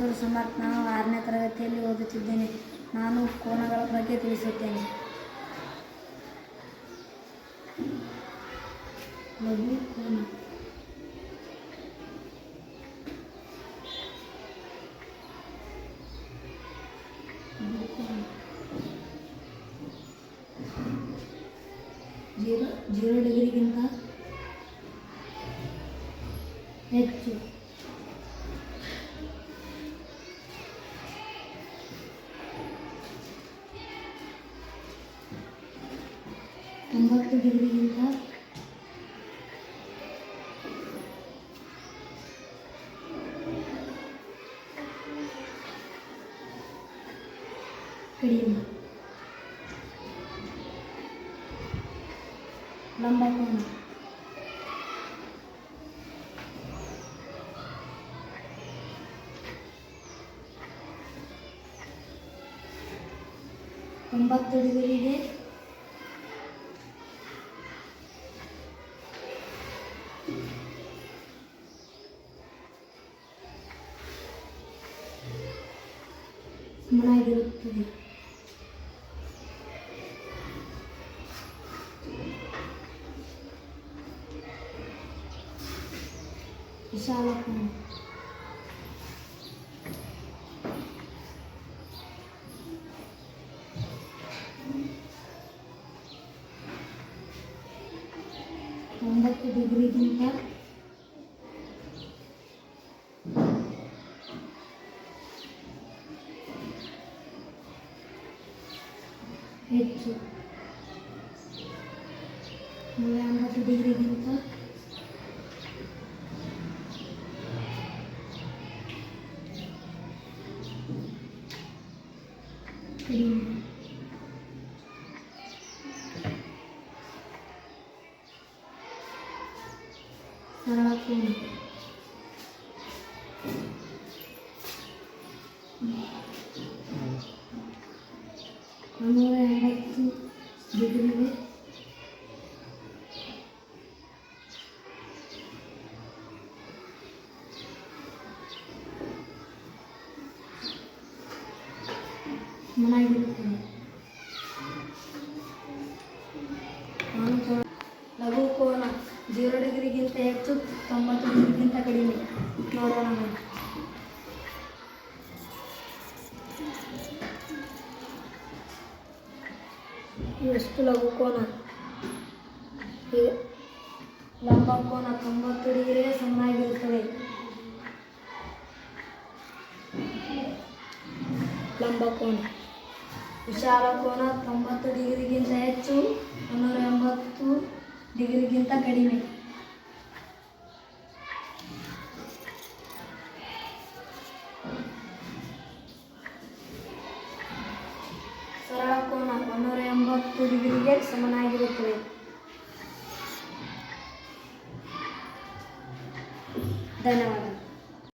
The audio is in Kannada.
ಹೆಸರು ಸಮರ್ಥ್. ನಾನು 6ನೇ ತರಗತಿಯಲ್ಲಿ ಓದುತ್ತಿದ್ದೇನೆ. ನಾನು ಕೋನಗಳ ಬಗ್ಗೆ ತಿಳಿಸುತ್ತೇನೆ. ಲಘು ಕೋನ. ಜೀರೋ ಡಿಗ್ರಿಗಿಂತ ಹೆಚ್ಚು. 90 ಡಿಗ್ರಿಗಿಂತ ಕಡಿಮೆ. ಲಂಬಕೋನ. ತೊಂಬತ್ತು ಡಿಗ್ರಿಗೆ ಸಮನಾಗಿರುತ್ತದೆ. ವಿಶಾಲ ಕೋನ. ತೊಂಬತ್ತು ಡಿಗ್ರಿಗಿಂತ ಹೆಚ್ಚು. 180 ಡಿಗ್ರಿಗಿಂತ ಕಡಿಮೆ. ಸರಳ ಕೋನ. 180 ಡಿಗ್ರಿಗೆ ಸಮನಾಗಿರುತ್ತದೆ. ಲಘು ಕೋನ 0 ಡಿಗ್ರಿಗಿಂತ ಹೆಚ್ಚು, 90 ಡಿಗ್ರಿಗಿಂತ ಕಡಿಮೆ. ನೋಡೋಣ. ಎಷ್ಟು ಲಘು ಕೋನ? ಲಂಬಕೋನ 90 ಡಿಗ್ರಿಗೆ ಸಮನಾಗಿರುತ್ತದೆ. ಲಂಬಕೋನ. ವಿಶಾಲ ಕೋನ 90 ಡಿಗ್ರಿಗಿಂತ ಹೆಚ್ಚು, 180 ಡಿಗ್ರಿಗಿಂತ ಕಡಿಮೆ. ಸರಳ ಕೋನ 180 ಡಿಗ್ರಿಗೆ ಸಮನಾಗಿರುತ್ತದೆ. ಧನ್ಯವಾದ.